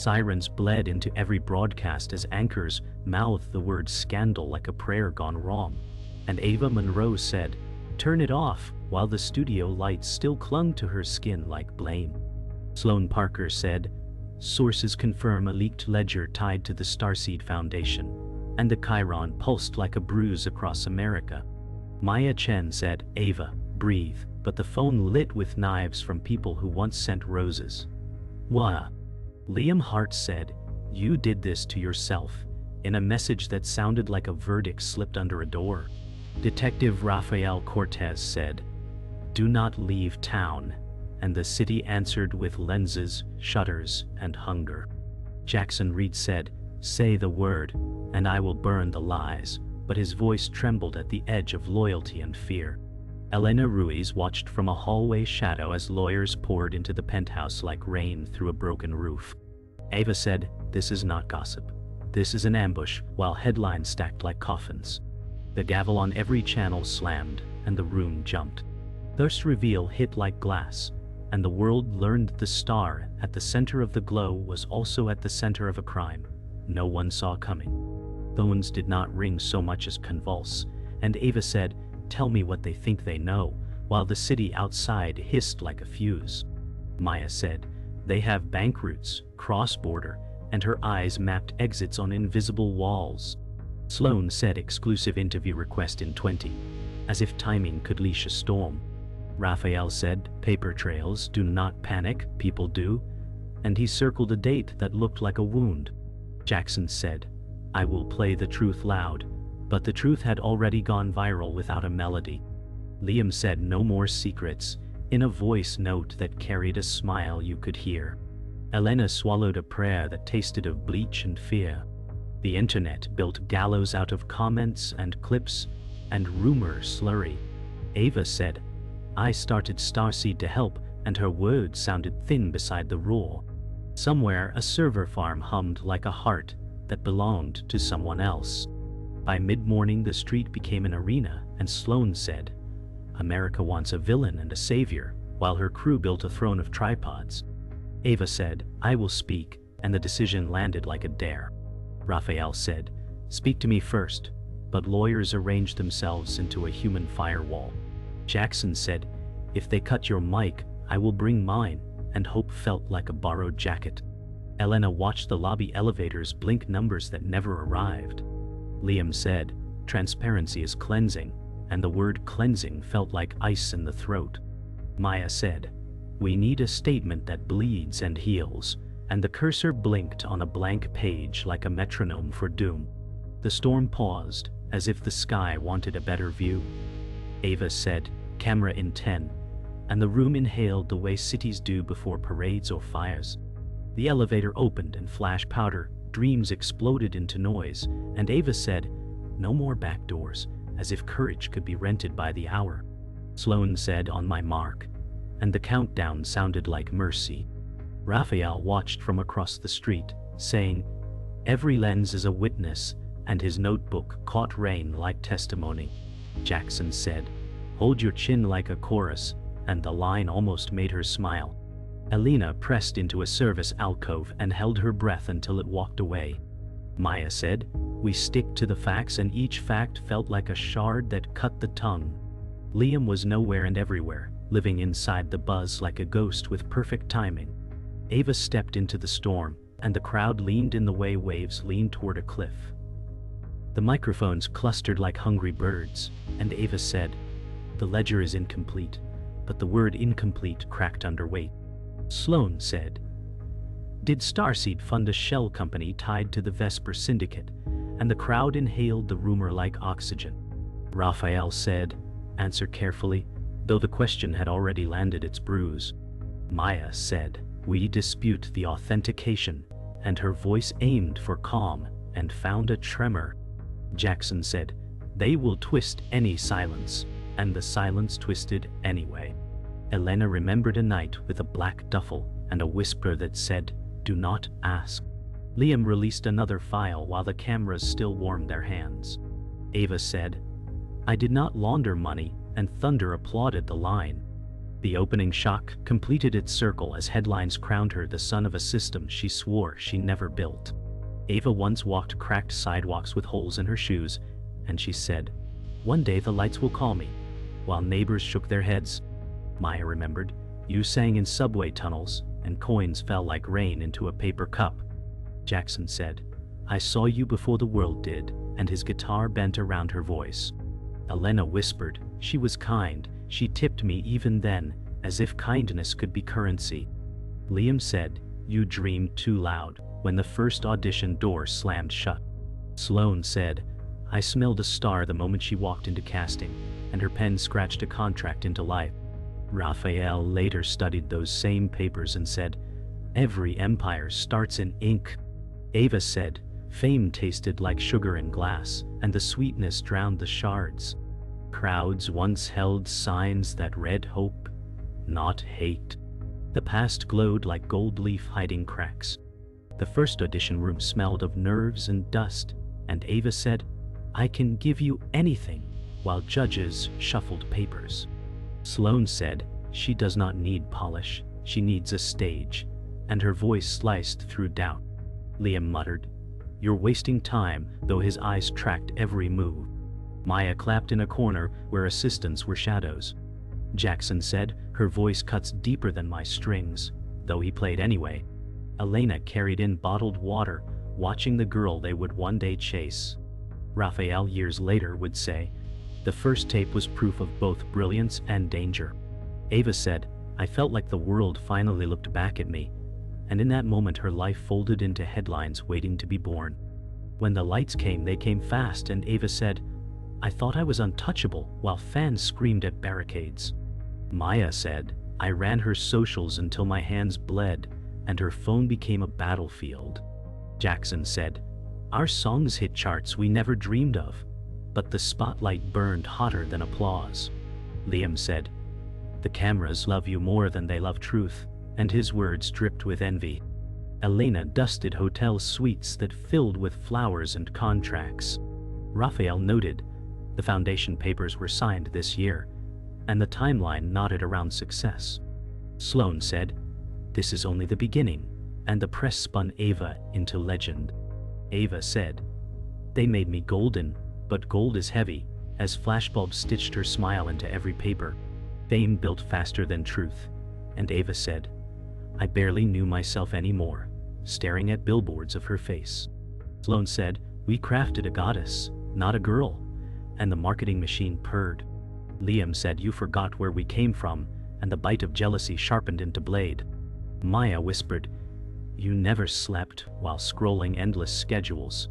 Sirens bled into every broadcast as anchors mouthed the word scandal like a prayer gone wrong. And Ava Monroe said, "Turn it off," while the studio lights still clung to her skin like blame. Sloan Parker said, "Sources confirm a leaked ledger tied to the Starseed Foundation," and the Chiron pulsed like a bruise across America. Maya Chen said, "Ava, breathe," but the phone lit with knives from people who once sent roses. "Wah." Liam Hart said, "You did this to yourself," in a message that sounded like a verdict slipped under a door. Detective Rafael Cortez said, "Do not leave town," and the city answered with lenses, shutters, and hunger. Jackson Reed said, "Say the word, and I will burn the lies," but his voice trembled at the edge of loyalty and fear. Elena Ruiz watched from a hallway shadow as lawyers poured into the penthouse like rain through a broken roof. Ava said, "This is not gossip. This is an ambush," while headlines stacked like coffins. The gavel on every channel slammed, and the room jumped. Thirst reveal hit like glass, and the world learned the star at the center of the glow was also at the center of a crime no one saw coming. Phones did not ring so much as convulse, and Ava said, "Tell me what they think they know," while the city outside hissed like a fuse. Maya said, "They have bank routes, cross-border," and her eyes mapped exits on invisible walls. Sloan said, "Exclusive interview request in 20, as if timing could leash a storm." Raphael said, "Paper trails, do not panic, people do," and he circled a date that looked like a wound. Jackson said, "I will play the truth loud," but the truth had already gone viral without a melody. Liam said, "No more secrets," in a voice note that carried a smile you could hear. Elena swallowed a prayer that tasted of bleach and fear. The internet built gallows out of comments and clips and rumor slurry. Ava said, "I started Starseed to help," and her words sounded thin beside the roar. Somewhere a server farm hummed like a heart that belonged to someone else. By mid-morning the street became an arena, and Sloan said, "America wants a villain and a savior," while her crew built a throne of tripods. Ava said, "I will speak," and the decision landed like a dare. Raphael said, "Speak to me first," but lawyers arranged themselves into a human firewall. Jackson said, "If they cut your mic, I will bring mine," and hope felt like a borrowed jacket. Elena watched the lobby elevators blink numbers that never arrived. Liam said, "Transparency is cleansing," and the word cleansing felt like ice in the throat. Maya said, "We need a statement that bleeds and heals," and the cursor blinked on a blank page like a metronome for doom. The storm paused, as if the sky wanted a better view. Ava said, "Camera in 10," and the room inhaled the way cities do before parades or fires. The elevator opened and flash powder, dreams exploded into noise, and Ava said, "No more back doors," as if courage could be rented by the hour. Sloan said, "On my mark," and the countdown sounded like mercy. Raphael watched from across the street, saying, "Every lens is a witness," and his notebook caught rain like testimony. Jackson said, "Hold your chin like a chorus," and the line almost made her smile. Elena pressed into a service alcove and held her breath until it walked away. Maya said, "We stick to the facts," and each fact felt like a shard that cut the tongue. Liam was nowhere and everywhere, living inside the buzz like a ghost with perfect timing. Ava stepped into the storm, and the crowd leaned in the way waves lean toward a cliff. The microphones clustered like hungry birds, and Ava said, "The ledger is incomplete," but the word incomplete cracked under weight. Sloan said, "Did Starseed fund a shell company tied to the Vesper Syndicate?" And the crowd inhaled the rumor like oxygen. Raphael said, "Answer carefully," though the question had already landed its bruise. Maya said, "We dispute the authentication," and her voice aimed for calm and found a tremor. Jackson said, "They will twist any silence," and the silence twisted anyway. Elena remembered a night with a black duffel and a whisper that said, "Do not ask." Liam released another file while the cameras still warmed their hands. Ava said, "I did not launder money," and thunder applauded the line. The opening shock completed its circle as headlines crowned her the son of a system she swore she never built. Ava once walked cracked sidewalks with holes in her shoes, and she said, "One day the lights will call me," while neighbors shook their heads. Maya remembered, "You sang in subway tunnels, and coins fell like rain into a paper cup." Jackson said, "I saw you before the world did," and his guitar bent around her voice. Elena whispered, "She was kind, she tipped me even then, as if kindness could be currency." Liam said, "You dreamed too loud," when the first audition door slammed shut. Sloane said, "I smelled a star the moment she walked into casting, and her pen scratched a contract into life." Raphael later studied those same papers and said, "Every empire starts in ink." Ava said, "Fame tasted like sugar in glass, and the sweetness drowned the shards." Crowds once held signs that read hope, not hate. The past glowed like gold leaf hiding cracks. The first audition room smelled of nerves and dust, and Ava said, "I can give you anything," while judges shuffled papers. Sloane said, "She does not need polish, she needs a stage," and her voice sliced through doubt. Liam muttered, "You're wasting time," though his eyes tracked every move. Maya clapped in a corner where assistants were shadows. Jackson said, "Her voice cuts deeper than my strings," though he played anyway. Elena carried in bottled water, watching the girl they would one day chase. Raphael years later would say, "The first tape was proof of both brilliance and danger." Ava said, "I felt like the world finally looked back at me," and in that moment her life folded into headlines waiting to be born. When the lights came, they came fast, and Ava said, "I thought I was untouchable," while fans screamed at barricades. Maya said, "I ran her socials until my hands bled, and her phone became a battlefield." Jackson said, "Our songs hit charts we never dreamed of, but the spotlight burned hotter than applause." Liam said, "The cameras love you more than they love truth," and his words dripped with envy. Elena dusted hotel suites that filled with flowers and contracts. Raphael noted, the foundation papers were signed this year, and the timeline nodded around success. Sloane said, "This is only the beginning," and the press spun Ava into legend. Ava said, "They made me golden, but gold is heavy," as flashbulbs stitched her smile into every paper. Fame built faster than truth, and Ava said, "I barely knew myself anymore," staring at billboards of her face. Sloane said, "We crafted a goddess, not a girl," and the marketing machine purred. Liam said, "You forgot where we came from," and the bite of jealousy sharpened into blade. Maya whispered, "You never slept," while scrolling endless schedules.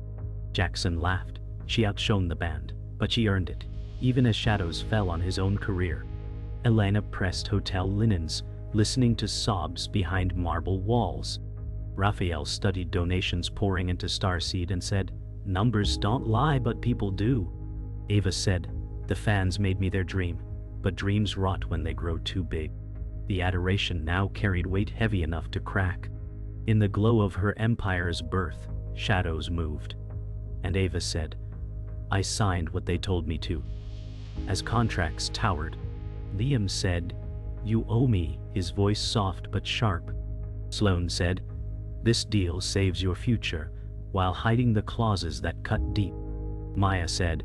Jackson laughed. She outshone the band, but she earned it, even as shadows fell on his own career. Elena pressed hotel linens, listening to sobs behind marble walls. Raphael studied donations pouring into Starseed and said, "Numbers don't lie, but people do." Ava said, "The fans made me their dream, but dreams rot when they grow too big." The adoration now carried weight heavy enough to crack. In the glow of her empire's birth, shadows moved. And Ava said, "I signed what they told me to." As contracts towered, Liam said, "You owe me," his voice soft but sharp. Sloane said, "This deal saves your future," while hiding the clauses that cut deep. Maya said,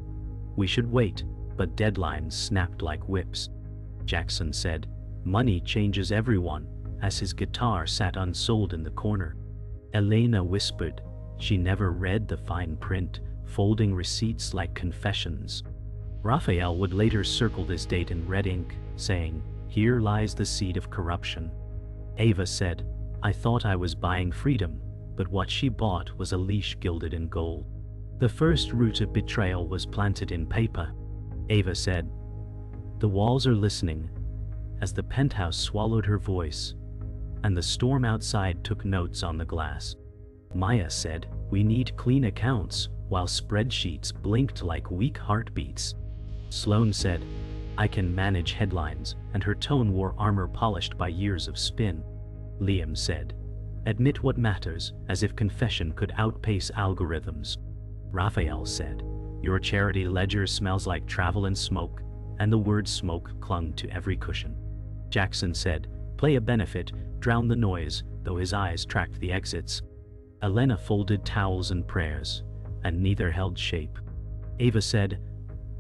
"We should wait," but deadlines snapped like whips. Jackson said, "Money changes everyone," as his guitar sat unsold in the corner. Elena whispered, she never read the fine print, folding receipts like confessions. Raphael would later circle this date in red ink, saying, "Here lies the seed of corruption." Ava said, "I thought I was buying freedom, but what she bought was a leash gilded in gold." The first root of betrayal was planted in paper. Ava said, "The walls are listening," as the penthouse swallowed her voice, and the storm outside took notes on the glass. Maya said, "We need clean accounts," while spreadsheets blinked like weak heartbeats. Sloane said, "I can manage headlines," and her tone wore armor polished by years of spin. Liam said, "Admit what matters," as if confession could outpace algorithms. Raphael said, "Your charity ledger smells like travel and smoke," and the word smoke clung to every cushion. Jackson said, play a benefit, drown the noise, though his eyes tracked the exits. Elena folded towels and prayers, and neither held shape. Ava said,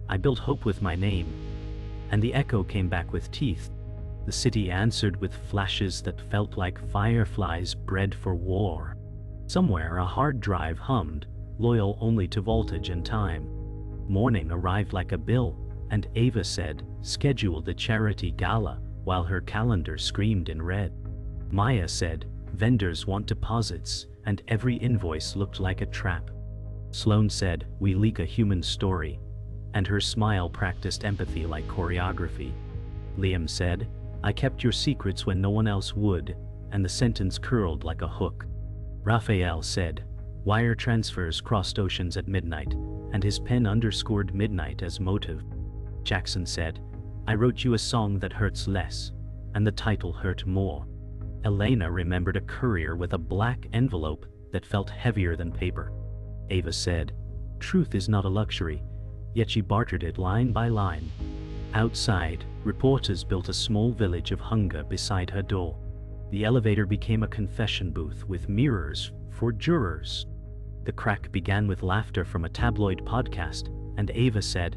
I built hope with my name. And the echo came back with teeth. The city answered with flashes that felt like fireflies bred for war. Somewhere a hard drive hummed, loyal only to voltage and time. Morning arrived like a bill, and Ava said, schedule the charity gala, while her calendar screamed in red. Maya said, vendors want deposits, and every invoice looked like a trap. Sloane said, we leak a human story, and her smile practiced empathy like choreography. Liam said, I kept your secrets when no one else would, and the sentence curled like a hook. Raphael said, wire transfers crossed oceans at midnight, and his pen underscored midnight as motive. Jackson said, I wrote you a song that hurts less, and the title hurt more. Elena remembered a courier with a black envelope that felt heavier than paper. Ava said, truth is not a luxury, yet she bartered it line by line. Outside, reporters built a small village of hunger beside her door. The elevator became a confession booth with mirrors for jurors. The crack began with laughter from a tabloid podcast, and Ava said,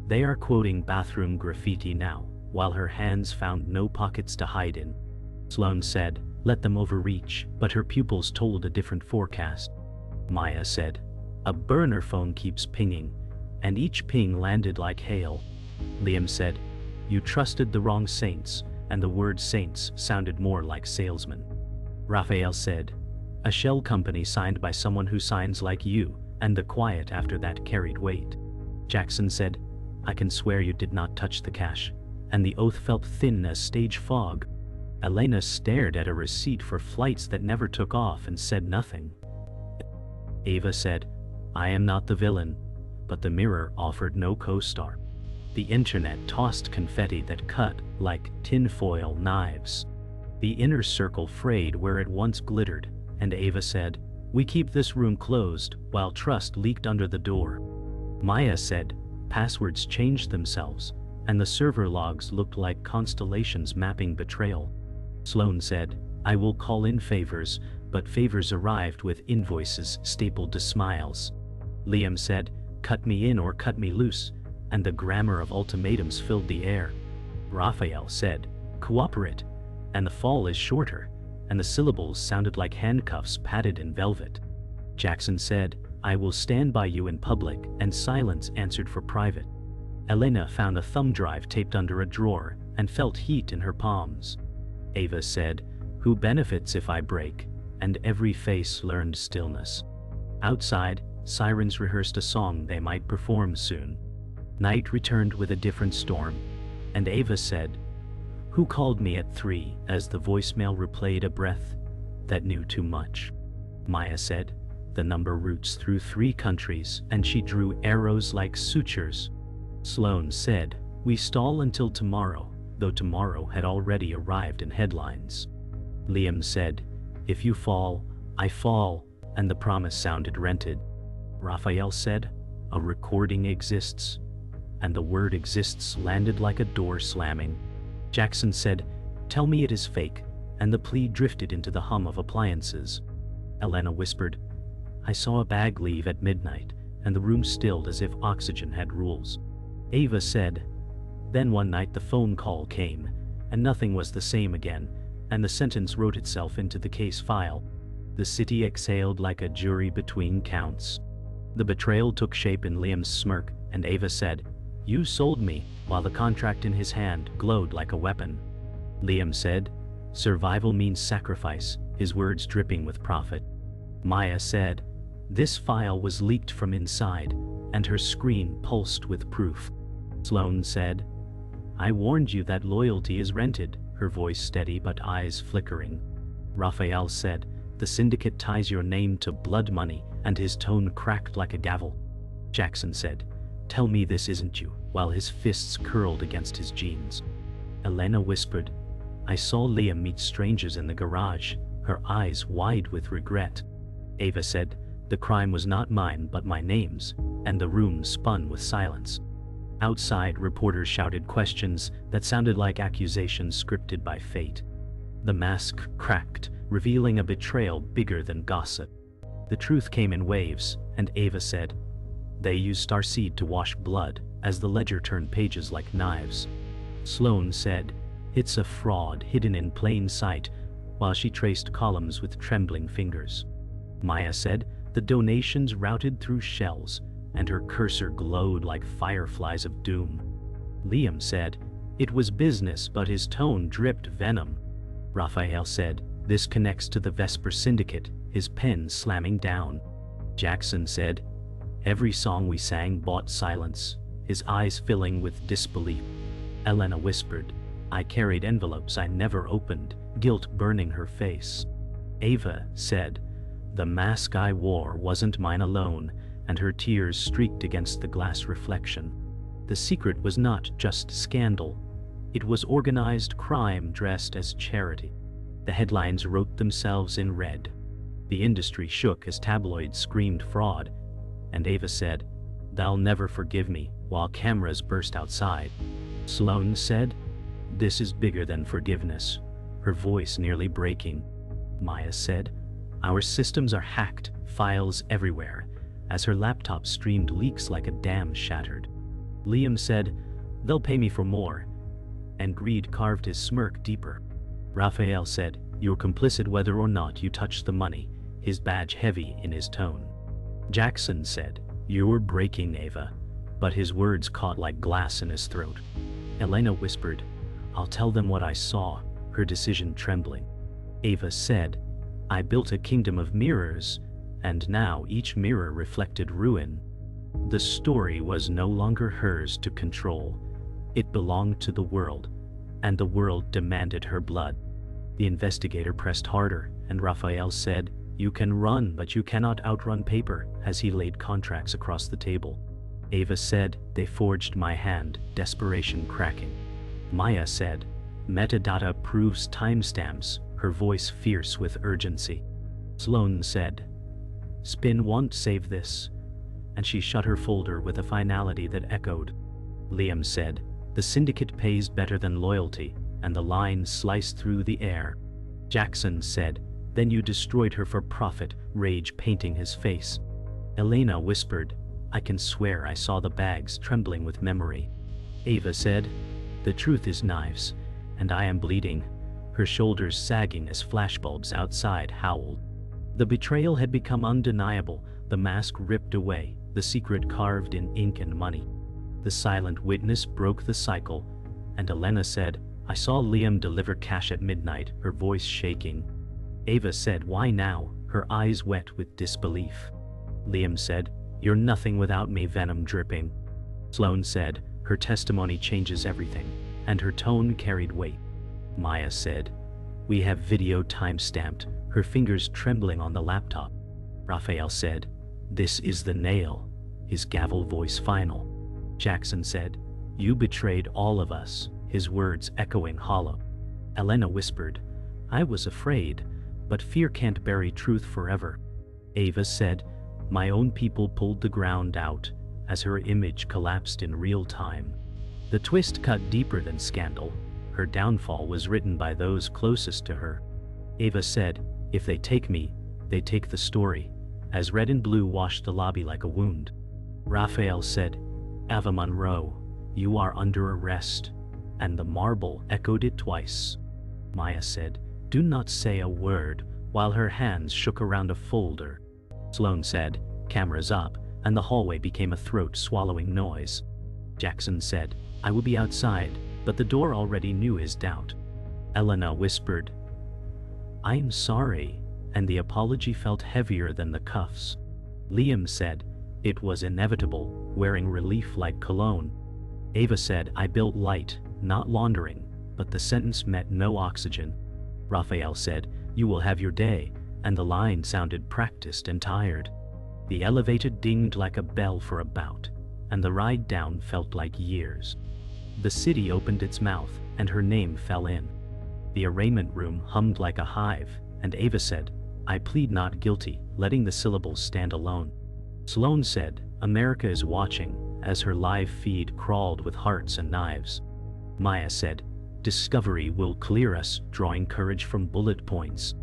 they are quoting bathroom graffiti now, while her hands found no pockets to hide in. Sloane said, let them overreach, but her pupils told a different forecast. Maya said, a burner phone keeps pinging, and each ping landed like hail. Liam said, you trusted the wrong saints, and the word saints sounded more like salesman. Raphael said, a shell company signed by someone who signs like you, and the quiet after that carried weight. Jackson said, I can swear you did not touch the cash, and the oath felt thin as stage fog. Elena stared at a receipt for flights that never took off and said nothing. Ava said, I am not the villain, but the mirror offered no co-star. The internet tossed confetti that cut like tinfoil knives. The inner circle frayed where it once glittered, and Ava said, we keep this room closed while trust leaked under the door. Maya said, passwords changed themselves, and the server logs looked like constellations mapping betrayal. Sloane said, I will call in favors, but favors arrived with invoices stapled to smiles. Liam said, cut me in or cut me loose, and the grammar of ultimatums filled the air. Raphael said, cooperate, and the fall is shorter, and the syllables sounded like handcuffs padded in velvet. Jackson said, I will stand by you in public, and silence answered for private. Elena found a thumb drive taped under a drawer, and felt heat in her palms. Ava said, who benefits if I break? And every face learned stillness. Outside, sirens rehearsed a song they might perform soon. Night returned with a different storm, and Ava said, who called me at 3 as the voicemail replayed a breath that knew too much. Maya said, the number routes through 3 countries, and she drew arrows like sutures. Sloane said, we stall until tomorrow, though tomorrow had already arrived in headlines. Liam said, if you fall, I fall, and the promise sounded rented. Raphael said, a recording exists, and the word exists landed like a door slamming. Jackson said, tell me it is fake, and the plea drifted into the hum of appliances. Elena whispered, I saw a bag leave at midnight, and the room stilled as if oxygen had rules. Ava said, then one night the phone call came, and nothing was the same again, and the sentence wrote itself into the case file. The city exhaled like a jury between counts. The betrayal took shape in Liam's smirk, and Ava said, you sold me, while the contract in his hand glowed like a weapon. Liam said, survival means sacrifice, his words dripping with profit. Maya said, this file was leaked from inside, and her screen pulsed with proof. Sloane said, I warned you that loyalty is rented, her voice steady but eyes flickering. Raphael said, the syndicate ties your name to blood money, and his tone cracked like a gavel. Jackson said, tell me this isn't you, while his fists curled against his jeans. Elena whispered, I saw Liam meet strangers in the garage, her eyes wide with regret. Ava said, the crime was not mine but my name's, and the room spun with silence. Outside, reporters shouted questions that sounded like accusations scripted by fate. The mask cracked, revealing a betrayal bigger than gossip. The truth came in waves, and Ava said, "They used Starseed to wash blood," as the ledger turned pages like knives. Sloane said, "It's a fraud hidden in plain sight," while she traced columns with trembling fingers. Maya said, "The donations routed through shells," and her cursor glowed like fireflies of doom. Liam said, "It was business, but his tone dripped venom." Raphael said, "This connects to the Vesper Syndicate," his pen slamming down. Jackson said, "Every song we sang bought silence," his eyes filling with disbelief. Elena whispered, "I carried envelopes I never opened," guilt burning her face. Ava said, "The mask I wore wasn't mine alone," and her tears streaked against the glass reflection. The secret was not just scandal. It was organized crime dressed as charity. The headlines wrote themselves in red. The industry shook as tabloids screamed fraud, and Ava said, "They'll never forgive me," while cameras burst outside. Sloane said, "This is bigger than forgiveness," her voice nearly breaking. Maya said, "Our systems are hacked, files everywhere," as her laptop streamed leaks like a dam shattered. Liam said, "They'll pay me for more," and greed carved his smirk deeper. Raphael said, "You're complicit whether or not you touch the money," his badge heavy in his tone. Jackson said, "You're breaking, Ava," but his words caught like glass in his throat. Elena whispered, "I'll tell them what I saw," her decision trembling. Ava said, "I built a kingdom of mirrors, and now each mirror reflected ruin." The story was no longer hers to control. It belonged to the world, and the world demanded her blood. The investigator pressed harder, and Raphael said, "You can run, but you cannot outrun paper," as he laid contracts across the table. Ava said, "They forged my hand," desperation cracking. Maya said, "Metadata proves timestamps," her voice fierce with urgency. Sloane said, "Spin won't save this," and she shut her folder with a finality that echoed. Liam said, "The syndicate pays better than loyalty," and the line sliced through the air. Jackson said, "Then you destroyed her for profit," rage painting his face. Elena whispered, "I can swear I saw the bags trembling with memory." Ava said, "The truth is knives, and I am bleeding," her shoulders sagging as flashbulbs outside howled. The betrayal had become undeniable, the mask ripped away, the secret carved in ink and money. The silent witness broke the cycle, and Elena said, "I saw Liam deliver cash at midnight," her voice shaking. Ava said, "Why now?" her eyes wet with disbelief. Liam said, "You're nothing without me," venom dripping. Sloane said, "Her testimony changes everything," and her tone carried weight. Maya said, "We have video time-stamped," her fingers trembling on the laptop. Raphael said, "This is the nail," his gavel voice final. Jackson said, "You betrayed all of us," his words echoing hollow. Elena whispered, "I was afraid, but fear can't bury truth forever." Ava said, "My own people pulled the ground out," as her image collapsed in real time. The twist cut deeper than scandal. Her downfall was written by those closest to her. Ava said, "If they take me, they take the story," as red and blue washed the lobby like a wound. Raphael said, "Ava Monroe, you are under arrest," and the marble echoed it twice. Maya said, "Do not say a word," while her hands shook around a folder. Sloane said, "Cameras up," and the hallway became a throat-swallowing noise. Jackson said, "I will be outside," but the door already knew his doubt. Elena whispered, "I'm sorry," and the apology felt heavier than the cuffs. Liam said, "It was inevitable," wearing relief like cologne. Ava said, "I built light, not laundering," but the sentence met no oxygen. Raphael said, "You will have your day," and the line sounded practiced and tired. The elevator dinged like a bell for a bout, and the ride down felt like years. The city opened its mouth, and her name fell in. The arraignment room hummed like a hive, and Ava said, "I plead not guilty," letting the syllables stand alone. Sloane said, "America is watching," as her live feed crawled with hearts and knives. Maya said, "Discovery will clear us," drawing courage from bullet points.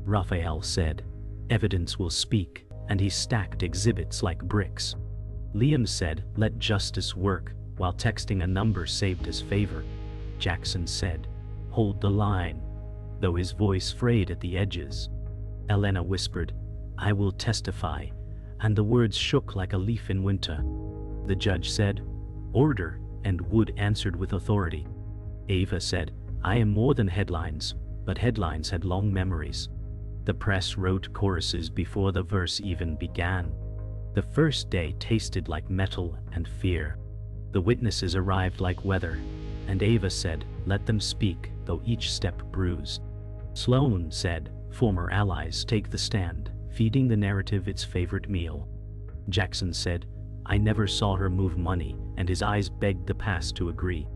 Raphael said, "Evidence will speak," and he stacked exhibits like bricks. Liam said, "Let justice work," while texting a number saved as favor. Jackson said, "Hold the line," though his voice frayed at the edges. Elena whispered, "I will testify," and the words shook like a leaf in winter. The judge said, "Order," and Wood answered with authority. Ava said, "I am more than headlines," but headlines had long memories. The press wrote choruses before the verse even began. The first day tasted like metal and fear. The witnesses arrived like weather, and Ava said, "Let them speak, though each step bruised." Sloan said, "Former allies take the stand, feeding the narrative its favorite meal." Jackson said, "I never saw her move money," and his eyes begged the past to agree.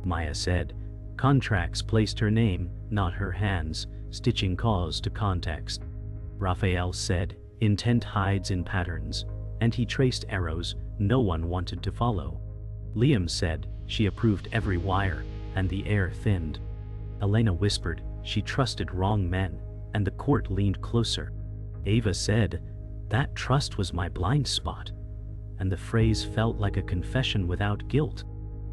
Maya said, "Contracts placed her name, not her hands, stitching cause to context." Raphael said, "Intent hides in patterns," and he traced arrows no one wanted to follow. Liam said, "She approved every wire," and the air thinned. Elena whispered, "She trusted wrong men," and the court leaned closer. Ava said, "That trust was my blind spot," and the phrase felt like a confession without guilt.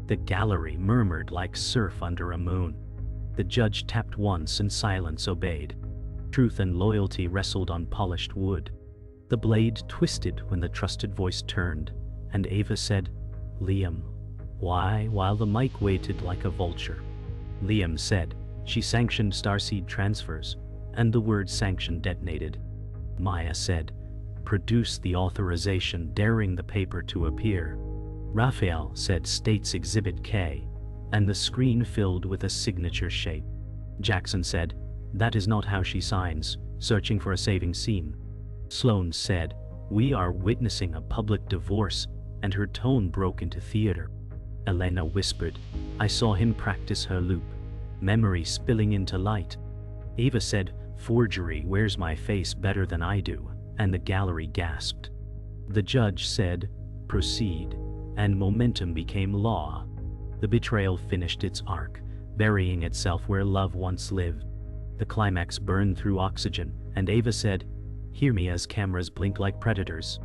The gallery murmured like surf under a moon. The judge tapped once and silence obeyed. Truth and loyalty wrestled on polished wood. The blade twisted when the trusted voice turned, and Ava said, "Liam." "Why?" while the mic waited like a vulture. Liam said, "She sanctioned Starseed transfers," and the word sanction detonated. Maya said, "Produce the authorization," daring the paper to appear. Raphael said, "States Exhibit K," and the screen filled with a signature shape. Jackson said, "That is not how she signs," searching for a saving seam. Sloan said, "We are witnessing a public divorce," and her tone broke into theater. Elena whispered, "I saw him practice her loop," memory spilling into light. Ava said, "Forgery wears my face better than I do," and the gallery gasped. The judge said, "Proceed," and momentum became law. The betrayal finished its arc, burying itself where love once lived. The climax burned through oxygen, and Ava said, "Hear me," as cameras blink like predators.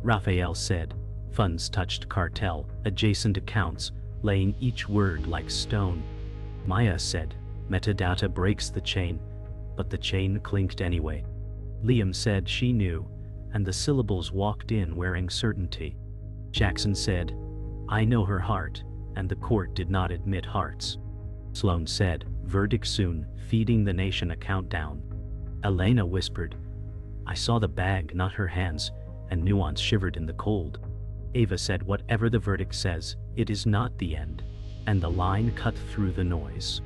Raphael said, "Funds touched cartel, adjacent accounts, laying each word like stone." Maya said, "Metadata breaks the chain," but the chain clinked anyway. Liam said she knew, and the syllables walked in wearing certainty. Jackson said, "I know her heart," and the court did not admit hearts. Sloan said, "Verdict soon," feeding the nation a countdown. Elena whispered, "I saw the bag, not her hands," and nuance shivered in the cold. Ava said, "Whatever the verdict says, it is not the end," and the line cut through the noise.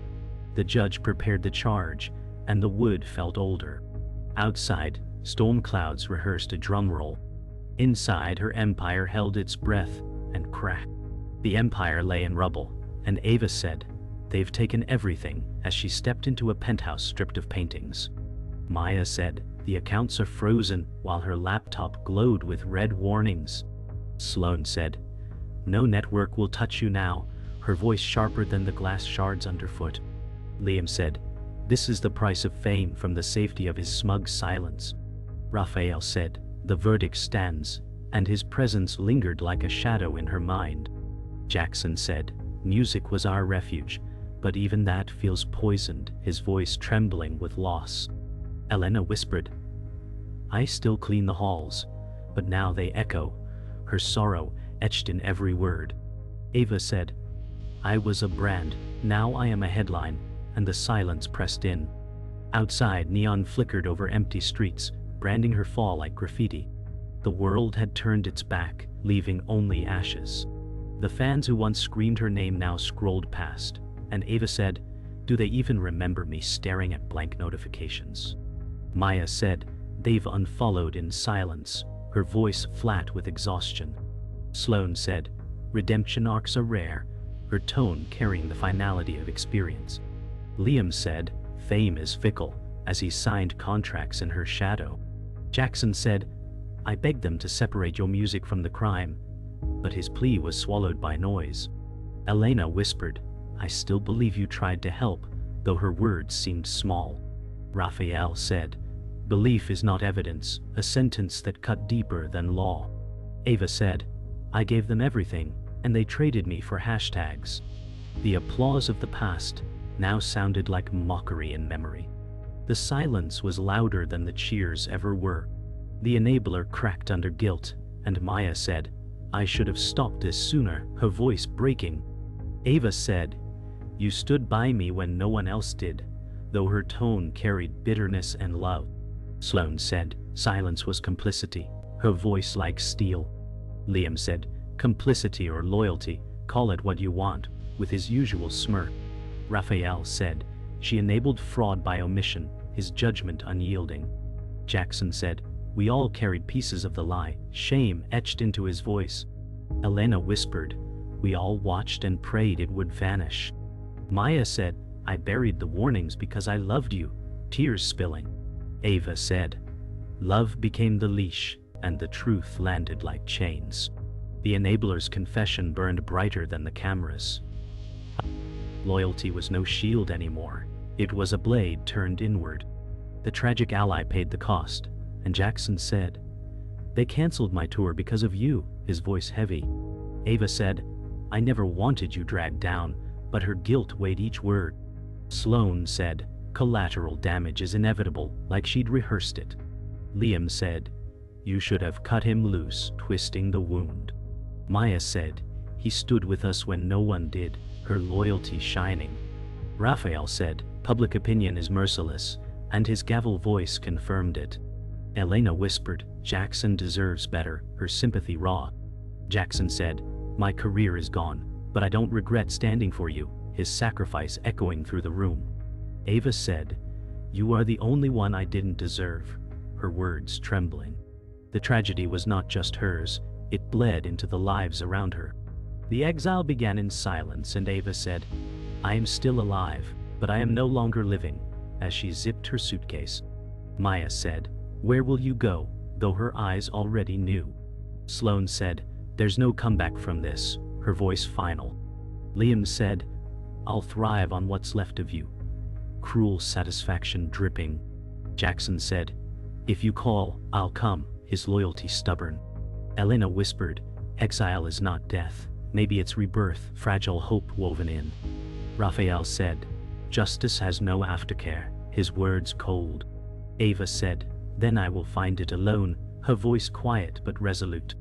The judge prepared the charge, and the wood felt older. Outside, storm clouds rehearsed a drum roll. Inside, her empire held its breath and cracked. The empire lay in rubble, and Ava said, "They've taken everything," as she stepped into a penthouse stripped of paintings. Maya said, "The accounts are frozen," while her laptop glowed with red warnings. Sloan said, "No network will touch you now," her voice sharper than the glass shards underfoot. Liam said, "This is the price of fame," from the safety of his smug silence. Raphael said, "The verdict stands," and his presence lingered like a shadow in her mind. Jackson said, "Music was our refuge, but even that feels poisoned," his voice trembling with loss. Elena whispered, "I still clean the halls, but now they echo," her sorrow etched in every word. Ava said, "I was a brand, now I am a headline," and the silence pressed in. Outside, neon flickered over empty streets, branding her fall like graffiti. The world had turned its back, leaving only ashes. The fans who once screamed her name now scrolled past, and Ava said, "Do they even remember me?" staring at blank notifications. Maya said, "They've unfollowed," in silence, her voice flat with exhaustion. Sloan said, "Redemption arcs are rare," her tone carrying the finality of experience. Liam said, "Fame is fickle," as he signed contracts in her shadow. Jackson said, "I begged them to separate your music from the crime," but his plea was swallowed by noise. Elena whispered, I still believe you tried to help, though her words seemed small. Raphael said, belief is not evidence, a sentence that cut deeper than law. Ava said, I gave them everything, and they traded me for hashtags. The applause of the past now sounded like mockery in memory. The silence was louder than the cheers ever were. The enabler cracked under guilt, and Maya said, I should have stopped this sooner, her voice breaking. Ava said, you stood by me when no one else did, though her tone carried bitterness and love. Sloane said, silence was complicity, her voice like steel. Liam said, complicity or loyalty, call it what you want, with his usual smirk. Raphael said, she enabled fraud by omission, his judgment unyielding. Jackson said, we all carried pieces of the lie, shame etched into his voice. Elena whispered, we all watched and prayed it would vanish. Maya said, I buried the warnings because I loved you, tears spilling. Ava said, love became the leash, and the truth landed like chains. The enabler's confession burned brighter than the cameras. Loyalty was no shield anymore. It was a blade turned inward. The tragic ally paid the cost, and Jackson said, they canceled my tour because of you, his voice heavy. Ava said, I never wanted you dragged down, but her guilt weighed each word. Sloane said, collateral damage is inevitable, like she'd rehearsed it. Liam said, you should have cut him loose, twisting the wound. Maya said, he stood with us when no one did, her loyalty shining. Raphael said, public opinion is merciless, and his gavel voice confirmed it. Elena whispered, Jackson deserves better, her sympathy raw. Jackson said, my career is gone, but I don't regret standing for you, his sacrifice echoing through the room. Ava said, you are the only one I didn't deserve, her words trembling. The tragedy was not just hers, it bled into the lives around her. The exile began in silence, and Ava said, I am still alive, but I am no longer living, as she zipped her suitcase. Maya said, where will you go, though her eyes already knew. Sloane said, there's no comeback from this, her voice final. Liam said, I'll thrive on what's left of you. Cruel satisfaction dripping. Jackson said, if you call, I'll come, his loyalty stubborn. Elena whispered, exile is not death, maybe it's rebirth, fragile hope woven in. Raphael said, justice has no aftercare, his words cold. Ava said, then I will find it alone, her voice quiet but resolute.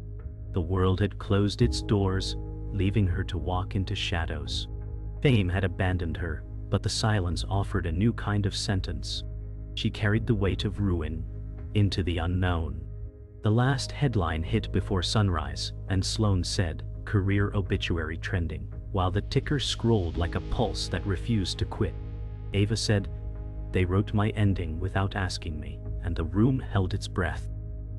The world had closed its doors, leaving her to walk into shadows. Fame had abandoned her, but the silence offered a new kind of sentence. She carried the weight of ruin into the unknown. The last headline hit before sunrise, and Sloane said, career obituary trending, while the ticker scrolled like a pulse that refused to quit. Ava said, they wrote my ending without asking me, and the room held its breath.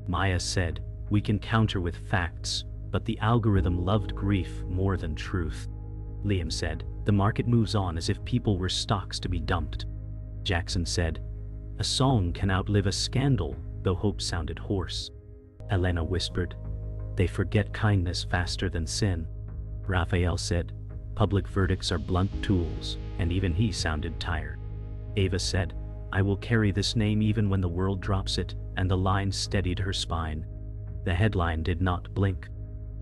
Maya said, we can counter with facts, but the algorithm loved grief more than truth. Liam said, the market moves on as if people were stocks to be dumped. Jackson said, a song can outlive a scandal, though hope sounded hoarse. Elena whispered, they forget kindness faster than sin. Raphael said, public verdicts are blunt tools, and even he sounded tired. Ava said, I will carry this name even when the world drops it, and the line steadied her spine. The headline did not blink.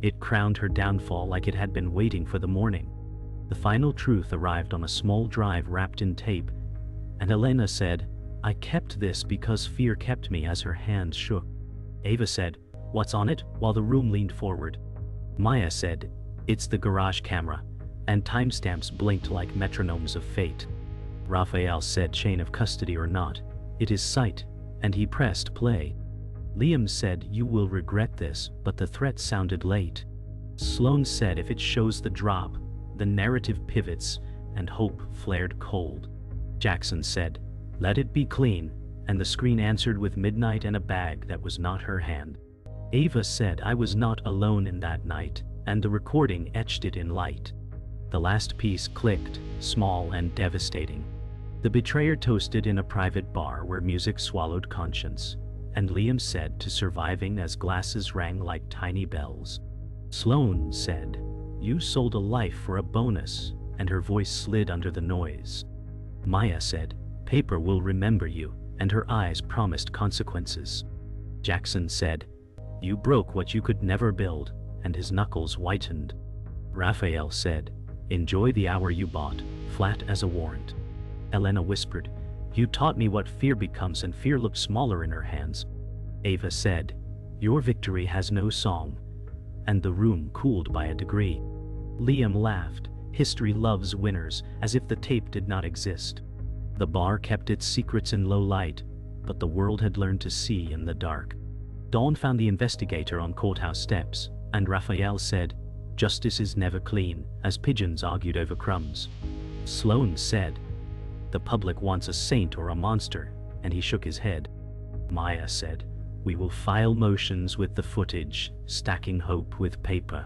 It crowned her downfall like it had been waiting for the morning. The final truth arrived on a small drive wrapped in tape, and Elena said, I kept this because fear kept me, as her hands shook. Ava said, what's on it, while the room leaned forward. Maya said, it's the garage camera, and timestamps blinked like metronomes of fate. Raphael said, chain of custody or not, it is sight, and he pressed play. Liam said, you will regret this, but the threat sounded late. Sloane said, if it shows the drop, the narrative pivots, and hope flared cold. Jackson said, let it be clean, and the screen answered with midnight and a bag that was not her hand. Ava said, I was not alone in that night, and the recording etched it in light. The last piece clicked, small and devastating. The betrayer toasted in a private bar where music swallowed conscience, and Liam said, to surviving as glasses rang like tiny bells. Sloane said, "You sold a life for a bonus," and her voice slid under the noise. Maya said, "Paper will remember you," and her eyes promised consequences. Jackson said, "You broke what you could never build," and his knuckles whitened. Raphael said, "Enjoy the hour you bought, flat as a warrant." Elena whispered, "You taught me what fear becomes," and fear looked smaller in her hands. Ava said, "Your victory has no song," and the room cooled by a degree. Liam laughed, "History loves winners," as if the tape did not exist. The bar kept its secrets in low light, but the world had learned to see in the dark. Dawn found the investigator on courthouse steps, and Raphael said, "Justice is never clean," as pigeons argued over crumbs. Sloane said, "The public wants a saint or a monster," and he shook his head. Maya said, "We will file motions with the footage, stacking hope with paper."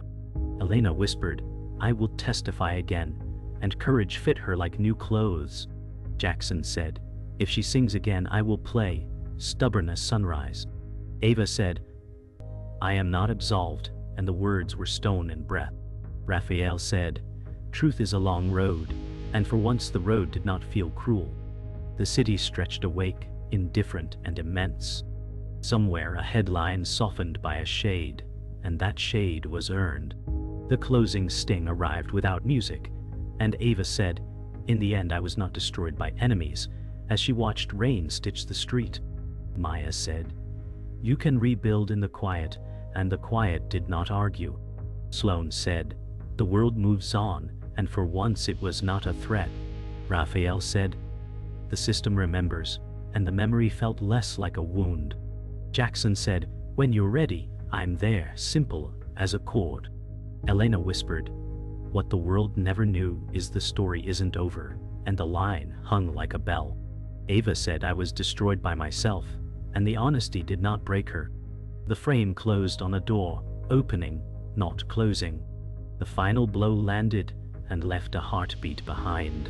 Elena whispered, "I will testify again," and courage fit her like new clothes. Jackson said, "If she sings again I will play, stubborn as sunrise." Ava said, "I am not absolved," and the words were stone in breath. Raphael said, "Truth is a long road," and for once the road did not feel cruel. The city stretched awake, indifferent and immense. Somewhere a headline softened by a shade, and that shade was earned. The closing sting arrived without music, and Ava said, "In the end I was not destroyed by enemies," as she watched rain stitch the street. Maya said, "You can rebuild in the quiet," and the quiet did not argue. Sloane said, "The world moves on," and for once it was not a threat. Raphael said, "The system remembers," and the memory felt less like a wound. Jackson said, "When you're ready, I'm there, simple as a chord." Elena whispered, "What the world never knew is the story isn't over," and the line hung like a bell. Ava said, "I was destroyed by myself," and the honesty did not break her. The frame closed on a door, opening, not closing. The final blow landed and left a heartbeat behind.